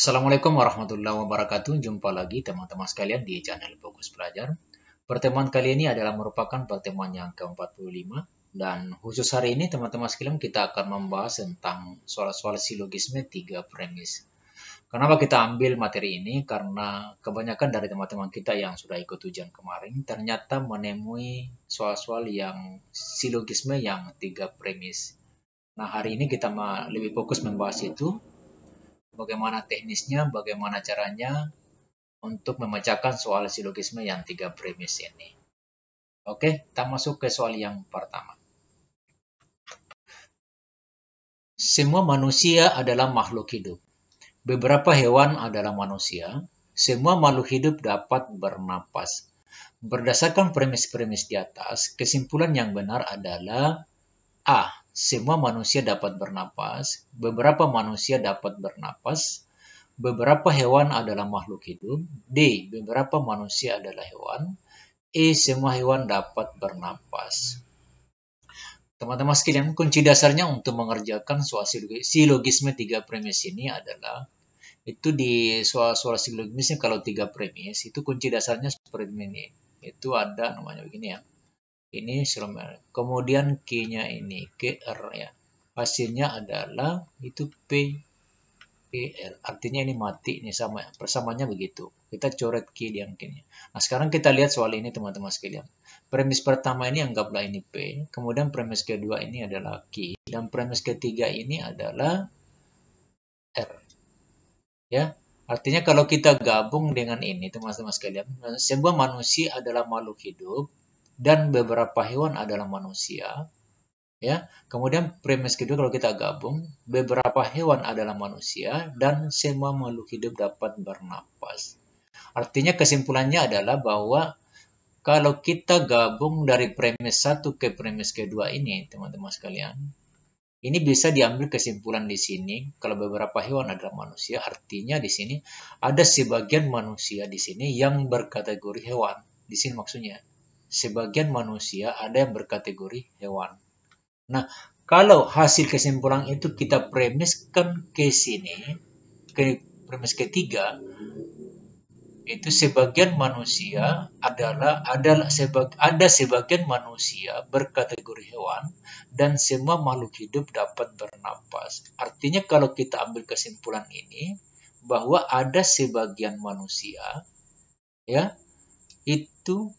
Assalamualaikum warahmatullahi wabarakatuh. Jumpa lagi teman-teman sekalian di channel Fokus Belajar. Pertemuan kali ini adalah merupakan pertemuan yang ke-45. Dan khusus hari ini teman-teman sekalian kita akan membahas tentang soal-soal silogisme 3 premis. Kenapa kita ambil materi ini? Karena kebanyakan dari teman-teman kita yang sudah ikut ujian kemarin ternyata menemui soal-soal yang silogisme yang 3 premis. Nah, hari ini kita lebih fokus membahas itu. Bagaimana teknisnya, bagaimana caranya untuk memecahkan soal silogisme yang 3 premis ini. Oke, kita masuk ke soal yang pertama. Semua manusia adalah makhluk hidup. Beberapa hewan adalah manusia. Semua makhluk hidup dapat bernapas. Berdasarkan premis-premis di atas, kesimpulan yang benar adalah A. Semua manusia dapat bernapas. Beberapa manusia dapat bernapas. Beberapa hewan adalah makhluk hidup. D. Beberapa manusia adalah hewan. E. Semua hewan dapat bernapas. Teman-teman sekalian, kunci dasarnya untuk mengerjakan soal silogisme 3 premis ini adalah, itu di soal-soal silogisme kalau 3 premis, itu kunci dasarnya seperti ini. Itu ada namanya begini ya. Ini kemudian Q-nya ini, KR ya. Hasilnya adalah itu P. Artinya ini mati, ini sama, persamanya begitu. Kita coret Q di angkanya. Nah, sekarang kita lihat soal ini teman-teman sekalian. Premis pertama ini anggaplah ini P, kemudian premis kedua ini adalah Q, dan premis ketiga ini adalah R. Ya, artinya kalau kita gabung dengan ini teman-teman sekalian, sebuah manusia adalah makhluk hidup dan beberapa hewan adalah manusia. Ya, kemudian premis kedua kalau kita gabung, beberapa hewan adalah manusia dan semua makhluk hidup dapat bernapas. Artinya kesimpulannya adalah bahwa kalau kita gabung dari premis 1 ke premis kedua ini, teman-teman sekalian, ini bisa diambil kesimpulan di sini. Kalau beberapa hewan adalah manusia, artinya di sini ada sebagian manusia di sini yang berkategori hewan. Di sini maksudnya, sebagian manusia ada yang berkategori hewan. Nah, kalau hasil kesimpulan itu kita premiskan ke sini, ke premis ketiga, itu sebagian manusia ada sebagian manusia berkategori hewan dan semua makhluk hidup dapat bernapas. Artinya kalau kita ambil kesimpulan ini bahwa ada sebagian manusia ya itu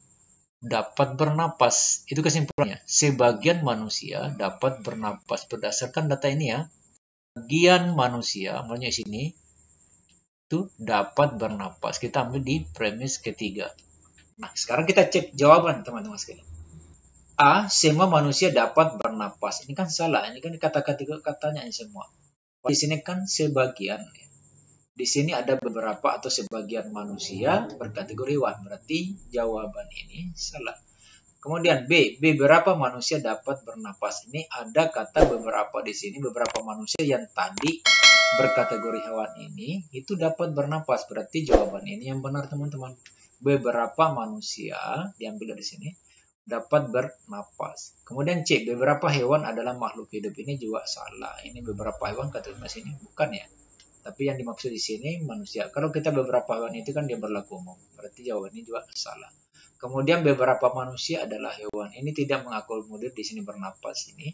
dapat bernapas. Itu kesimpulannya. Sebagian manusia dapat bernapas berdasarkan data ini ya. Sebagian manusia, makanya sini itu dapat bernapas. Kita ambil di premis ketiga. Nah, sekarang kita cek jawaban teman-teman sekalian. A. Semua manusia dapat bernapas. Ini kan salah. Ini kan katanya ini semua. Di sini kan sebagian. Di sini ada beberapa atau sebagian manusia berkategori hewan. Berarti jawaban ini salah. Kemudian B. Beberapa manusia dapat bernapas. Ini ada kata beberapa di sini. Beberapa manusia yang tadi berkategori hewan ini itu dapat bernapas. Berarti jawaban ini yang benar teman-teman. Beberapa manusia diambil dari sini dapat bernapas. Kemudian C. Beberapa hewan adalah makhluk hidup. Ini juga salah. Ini beberapa hewan kategori sini bukan ya. Tapi yang dimaksud di sini manusia. Kalau kita beberapa hewan itu kan dia berlaku umum. Berarti jawaban ini juga salah. Kemudian beberapa manusia adalah hewan. Ini tidak mengakomodir di sini bernapas ini.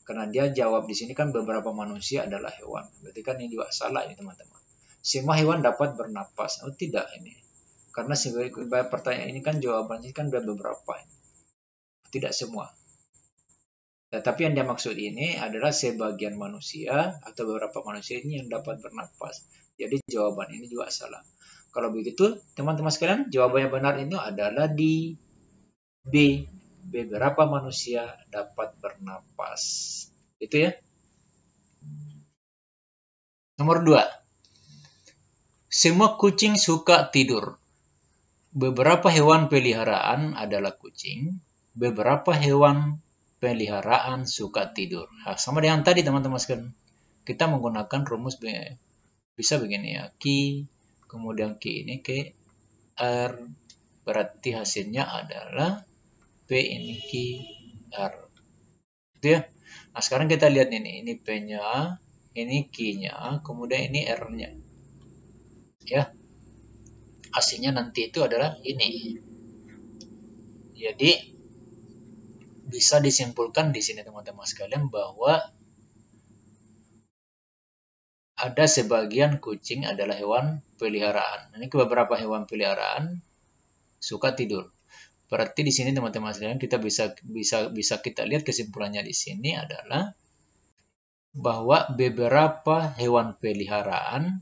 Karena dia jawab di sini kan beberapa manusia adalah hewan. Berarti kan ini juga salah ini teman-teman. Semua hewan dapat bernapas. Oh tidak ini. Karena sebagai pertanyaan ini kan jawabannya kan beberapa ini. Tidak semua. Tapi yang dia maksud ini adalah sebagian manusia atau beberapa manusia ini yang dapat bernapas. Jadi jawaban ini juga salah. Kalau begitu, teman-teman sekalian, jawaban yang benar ini adalah di B. Beberapa manusia dapat bernapas. Itu ya. Nomor 2. Semua kucing suka tidur. Beberapa hewan peliharaan adalah kucing. Beberapa hewan peliharaan suka tidur. Nah, sama dengan tadi teman-teman sekalian. Kita menggunakan rumus bisa begini ya. Q, kemudian Q ini Q, R. Berarti hasilnya adalah P ini Q, R. Gitu ya. Nah, sekarang kita lihat ini. Ini P-nya, ini Q-nya, kemudian ini R-nya. Ya, hasilnya nanti itu adalah ini. Jadi bisa disimpulkan di sini teman-teman sekalian bahwa ada sebagian kucing adalah hewan peliharaan. Ini beberapa hewan peliharaan suka tidur. Berarti di sini teman-teman sekalian kita bisa kita lihat kesimpulannya di sini adalah bahwa beberapa hewan peliharaan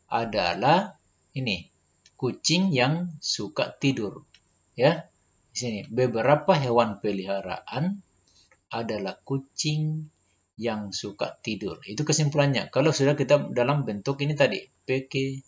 adalah ini kucing yang suka tidur. Ya, di sini beberapa hewan peliharaan adalah kucing yang suka tidur. Itu kesimpulannya. Kalau sudah kita dalam bentuk ini tadi, PKKR.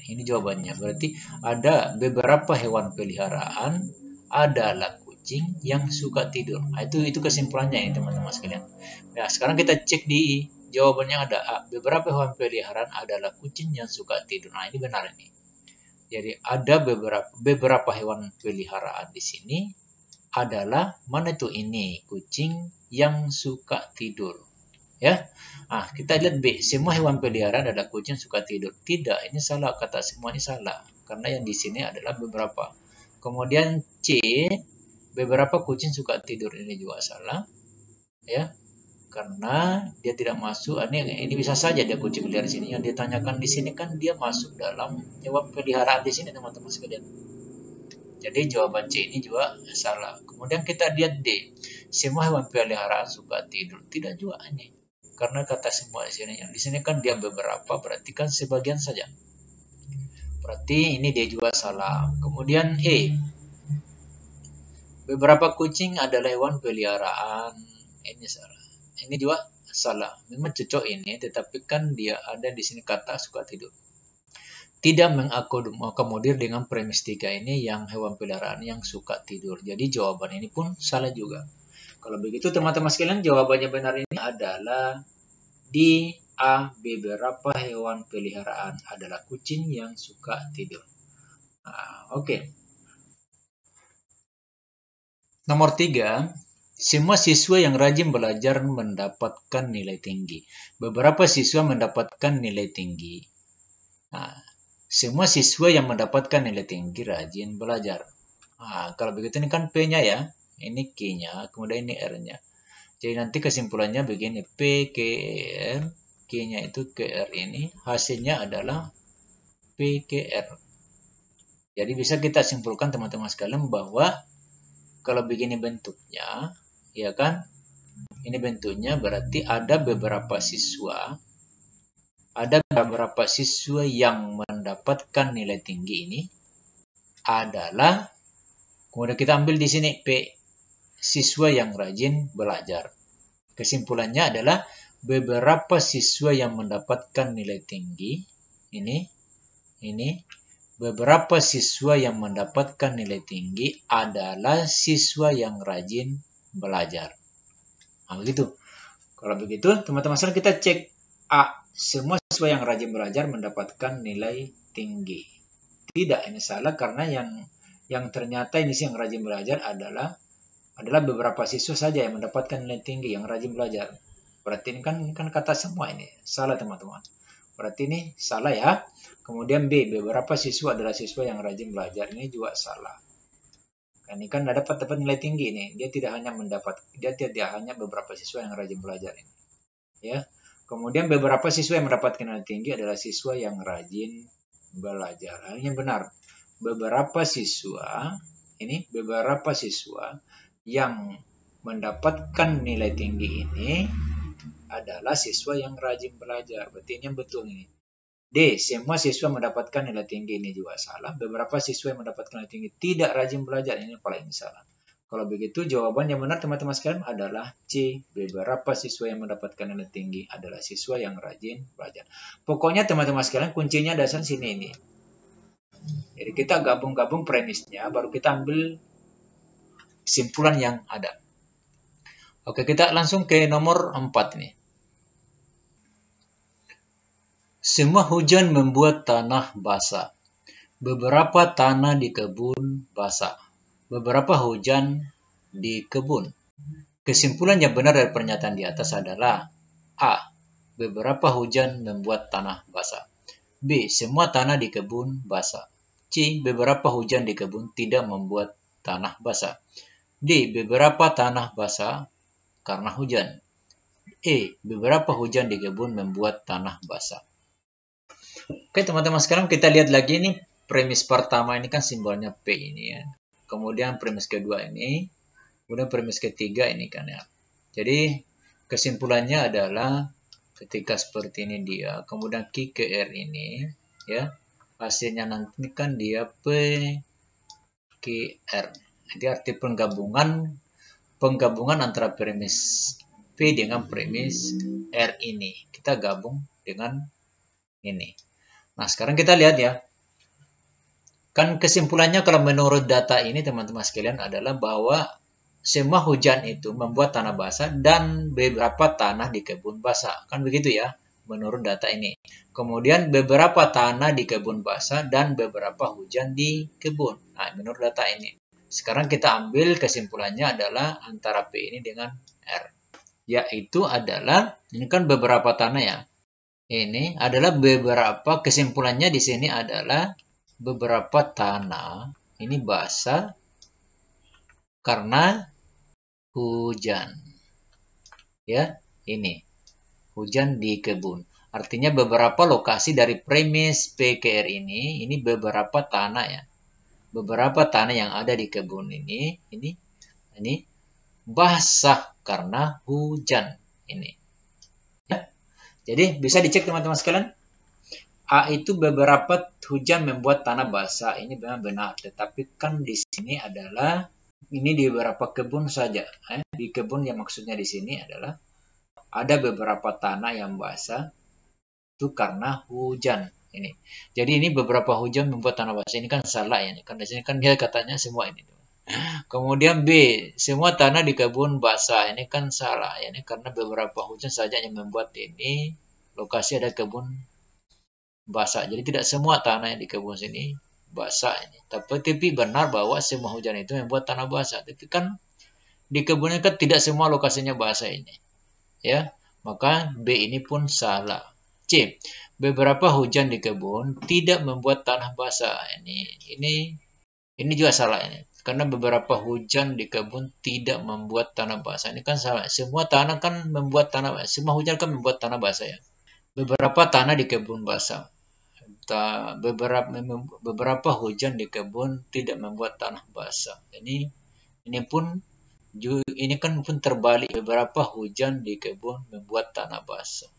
Ini jawabannya. Berarti ada beberapa hewan peliharaan adalah kucing yang suka tidur. Nah, itu kesimpulannya ini teman-teman sekalian. Nah, sekarang kita cek di jawabannya ada A. Beberapa hewan peliharaan adalah kucing yang suka tidur. Nah, ini benar ini. Jadi ada beberapa hewan peliharaan di sini adalah mana itu ini kucing yang suka tidur. Ya, kita lihat B. Semua hewan peliharaan adalah kucing suka tidur. Tidak, ini salah, kata semua ini salah. Karena yang di sini adalah beberapa. Kemudian C. Beberapa kucing suka tidur, ini juga salah. Ya, karena dia tidak masuk. Ini bisa saja dia kucing peliharaan di sini. Yang ditanyakan di sini kan dia masuk dalam hewan peliharaan di sini teman-teman sekalian. Jadi jawaban C ini juga salah. Kemudian kita lihat D. Semua hewan peliharaan suka tidur. Tidak juga ini. Karena kata semua di sini. Yang di sini kan dia beberapa, berarti kan sebagian saja. Berarti ini dia juga salah. Kemudian E. Beberapa kucing adalah hewan peliharaan. Ini salah. Ini juga salah. Memang cocok ini, tetapi kan dia ada di sini kata suka tidur. Tidak mengakomodir dengan premis 3 ini yang hewan peliharaan yang suka tidur. Jadi jawaban ini pun salah juga. Kalau begitu teman-teman sekalian, jawabannya benar ini adalah di A. Beberapa hewan peliharaan adalah kucing yang suka tidur. Oke. Nomor 3. Semua siswa yang rajin belajar mendapatkan nilai tinggi. Beberapa siswa mendapatkan nilai tinggi. Semua siswa yang mendapatkan nilai tinggi rajin belajar. Kalau begitu ini kan P-nya ya. Ini Q-nya, kemudian ini R-nya. Jadi nanti kesimpulannya begini. P, Q, R. Q-nya itu QR ini. Hasilnya adalah PQR. Jadi bisa kita simpulkan teman-teman sekalian bahwa kalau begini bentuknya, ya kan? Ini bentuknya berarti ada beberapa siswa yang mendapatkan nilai tinggi ini adalah, kemudian kita ambil di sini P, siswa yang rajin belajar. Kesimpulannya adalah beberapa siswa yang mendapatkan nilai tinggi ini beberapa siswa yang mendapatkan nilai tinggi adalah siswa yang rajin belajar. Begitu. Kalau begitu, teman-teman sekalian kita cek A. Semua siswa yang rajin belajar mendapatkan nilai tinggi. Tidak, ini salah karena yang ternyata ini yang rajin belajar adalah beberapa siswa saja yang mendapatkan nilai tinggi yang rajin belajar. Berarti ini kan kata semua ini. Salah teman-teman. Berarti ini salah ya. Kemudian B. Beberapa siswa adalah siswa yang rajin belajar. Ini juga salah. Ini kan dapat nilai tinggi ini. Dia tidak hanya beberapa siswa yang rajin belajar ini. Ya. Kemudian beberapa siswa yang mendapatkan nilai tinggi adalah siswa yang rajin belajar. Ini benar. Beberapa siswa yang mendapatkan nilai tinggi ini adalah siswa yang rajin belajar. Berarti ini yang betul ini. D. Semua siswa mendapatkan nilai tinggi, ini juga salah. Beberapa siswa yang mendapatkan nilai tinggi tidak rajin belajar, ini paling salah. Kalau begitu jawaban yang benar teman-teman sekalian adalah C. Beberapa siswa yang mendapatkan nilai tinggi adalah siswa yang rajin belajar. Pokoknya teman-teman sekalian kuncinya dasar sini ini. Jadi kita gabung-gabung premisnya, baru kita ambil kesimpulan yang ada. Oke, kita langsung ke nomor 4 nih. Semua hujan membuat tanah basah. Beberapa tanah di kebun basah. Beberapa hujan di kebun. Kesimpulan yang benar dari pernyataan di atas adalah A. Beberapa hujan membuat tanah basah. B. Semua tanah di kebun basah. C. Beberapa hujan di kebun tidak membuat tanah basah. D. Beberapa tanah basah karena hujan. E. Beberapa hujan di kebun membuat tanah basah. Oke teman-teman, sekarang kita lihat lagi nih. Premis pertama ini kan simbolnya P ini ya. Kemudian premis kedua ini. Kemudian premis ketiga ini kan ya. Jadi kesimpulannya adalah ketika seperti ini dia. Kemudian Q ke R ini ya. Hasilnya nanti kan dia P Q R. Jadi arti penggabungan antara premis P dengan premis R ini. Kita gabung dengan ini. Nah, sekarang kita lihat ya. Kan kesimpulannya kalau menurut data ini teman-teman sekalian adalah bahwa semua hujan itu membuat tanah basah dan beberapa tanah di kebun basah. Kan begitu ya, menurut data ini. Kemudian beberapa tanah di kebun basah dan beberapa hujan di kebun. Nah, menurut data ini. Sekarang kita ambil kesimpulannya adalah antara P ini dengan R. Yaitu adalah, ini kan beberapa tanah ya. Ini adalah beberapa, kesimpulannya di sini adalah beberapa tanah ini basah karena hujan. Ya, ini hujan di kebun. Artinya beberapa lokasi dari premis PKR ini beberapa tanah ya. Beberapa tanah yang ada di kebun ini basah karena hujan ini. Ya. Jadi bisa dicek teman-teman sekalian. A itu beberapa hujan membuat tanah basah. Ini memang benar. Tetapi kan di sini adalah ini di beberapa kebun saja. Di kebun yang maksudnya di sini adalah ada beberapa tanah yang basah itu karena hujan. Ini. Jadi ini beberapa hujan membuat tanah basah. Ini kan salah ya. Kan di sini kan dia katanya semua ini. Kemudian B, semua tanah di kebun basah. Ini kan salah ya. Ini karena beberapa hujan saja yang membuat ini lokasi ada kebun basah. Jadi tidak semua tanah yang di kebun sini basah ini. Tapi benar bahwa semua hujan itu membuat tanah basah. Tapi kan di kebunnya kan tidak semua lokasinya basah ini. Ya, maka B ini pun salah. C, beberapa hujan di kebun tidak membuat tanah basah. Ini juga salah ini. Karena beberapa hujan di kebun tidak membuat tanah basah. Ini kan salah. Semua tanah kan membuat tanah basah. Semua hujan kan membuat tanah basah ya. Beberapa tanah di kebun basah. Beberapa hujan di kebun tidak membuat tanah basah. Ini kan pun terbalik, beberapa hujan di kebun membuat tanah basah.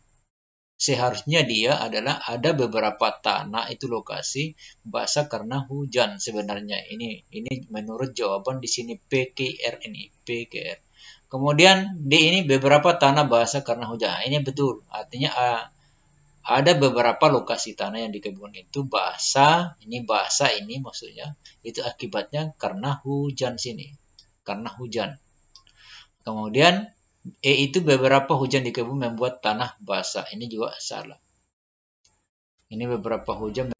Seharusnya dia adalah ada beberapa tanah itu lokasi basah karena hujan sebenarnya. Ini menurut jawaban di sini PKR ini PKR. Kemudian D ini beberapa tanah basah karena hujan. Nah, ini betul. Artinya ada beberapa lokasi tanah yang di kebun itu basah, ini maksudnya itu akibatnya karena hujan sini, karena hujan. Kemudian E itu beberapa hujan di kebun membuat tanah basah, ini juga salah. Ini beberapa hujan di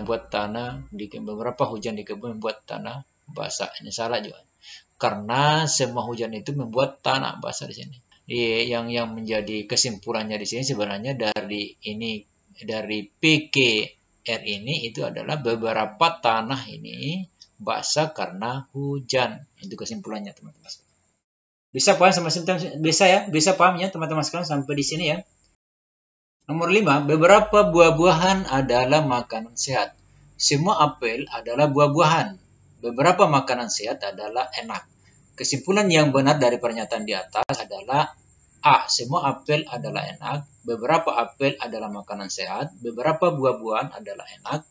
kebun membuat tanah basah, ini salah juga. Karena semua hujan itu membuat tanah basah di sini. Yang menjadi kesimpulannya di sini sebenarnya dari PKR ini itu adalah beberapa tanah ini basah karena hujan. Itu kesimpulannya teman-teman. Bisa paham bisa paham ya teman-teman sekalian sampai di sini ya. Nomor 5, beberapa buah-buahan adalah makanan sehat. Semua apel adalah buah-buahan. Beberapa makanan sehat adalah enak. Kesimpulan yang benar dari pernyataan di atas adalah A. Semua apel adalah enak. Beberapa apel adalah makanan sehat. Beberapa buah-buahan adalah enak.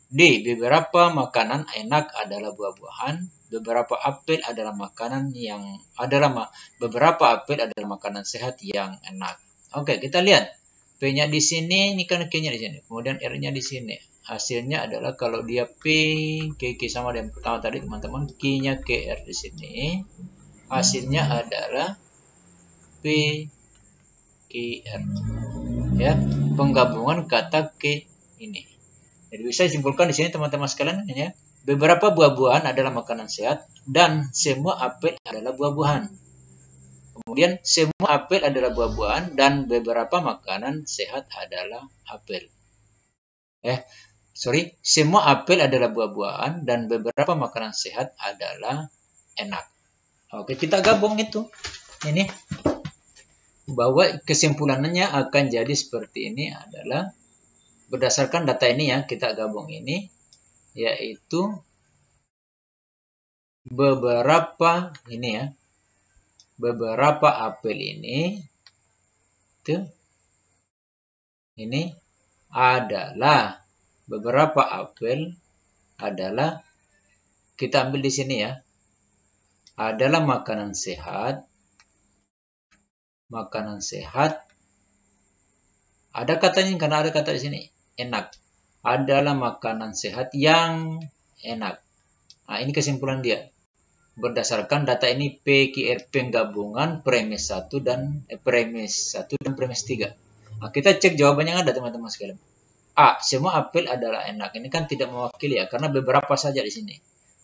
D. Beberapa makanan enak adalah buah-buahan. Beberapa apel adalah beberapa apel adalah makanan sehat yang enak. Oke, kita lihat. P-nya di sini, ini kan Q-nya di sini. Kemudian R-nya di sini. Hasilnya adalah kalau dia P, Q sama dengan pertama tadi teman-teman. Q-nya KR di sini. Hasilnya adalah P, Q, R. Ya, penggabungan kata Q ini. Jadi bisa disimpulkan di sini teman-teman sekalian ya. Beberapa buah-buahan adalah makanan sehat dan semua apel adalah buah-buahan. Kemudian semua apel adalah buah-buahan dan beberapa makanan sehat adalah apel. Semua apel adalah buah-buahan dan beberapa makanan sehat adalah enak. Oke, kita gabung itu. Ini bahwa kesimpulannya akan jadi seperti ini adalah berdasarkan data ini ya, kita gabung ini, yaitu beberapa ini ya, beberapa apel ini adalah beberapa apel adalah, kita ambil di sini ya, adalah makanan sehat. Makanan sehat. Ada katanya karena ada kata di sini enak. Adalah makanan sehat yang enak. Nah, ini kesimpulan dia. Berdasarkan data ini PQR penggabungan premis 1 dan premis 3. Nah, kita cek jawabannya ada teman-teman sekalian. A, semua apel adalah enak. Ini kan tidak mewakili ya, karena beberapa saja di sini.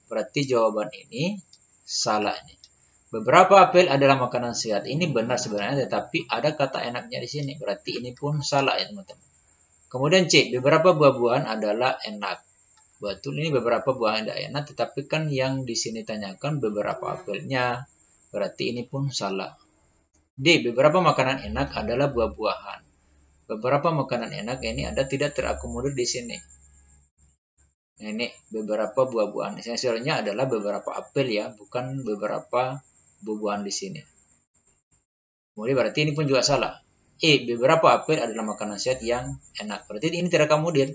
Berarti jawaban ini salah ini. Beberapa apel adalah makanan sehat. Ini benar sebenarnya, tetapi ada kata enaknya di sini. Berarti ini pun salah ya teman-teman. Kemudian C, beberapa buah-buahan adalah enak. Betul, ini beberapa buah yang enak, tetapi kan yang di sini tanyakan beberapa apelnya. Berarti ini pun salah. D, beberapa makanan enak adalah buah-buahan. Beberapa makanan enak ini ada tidak terakomodir di sini. Nah, ini beberapa buah-buahan. Sebenarnya adalah beberapa apel ya, bukan beberapa buah-buahan di sini. Kemudian berarti ini pun juga salah. E, beberapa apel adalah makanan sehat yang enak. Berarti ini terakomodir.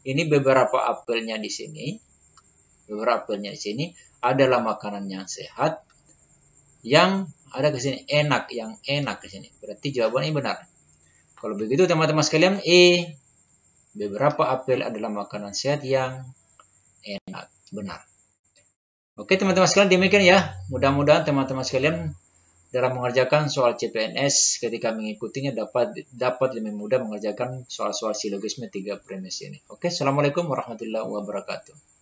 Ini beberapa apelnya di sini. Beberapa apelnya di sini adalah makanan yang sehat yang ada ke sini enak, yang enak ke sini. Berarti jawabannya benar. Kalau begitu teman-teman sekalian, E, beberapa apel adalah makanan sehat yang enak. Benar. Oke teman-teman sekalian, demikian ya. Mudah-mudahan teman-teman sekalian dalam mengerjakan soal CPNS ketika mengikutinya dapat lebih mudah mengerjakan soal-soal silogisme 3 premis ini. Oke, assalamualaikum warahmatullahi wabarakatuh.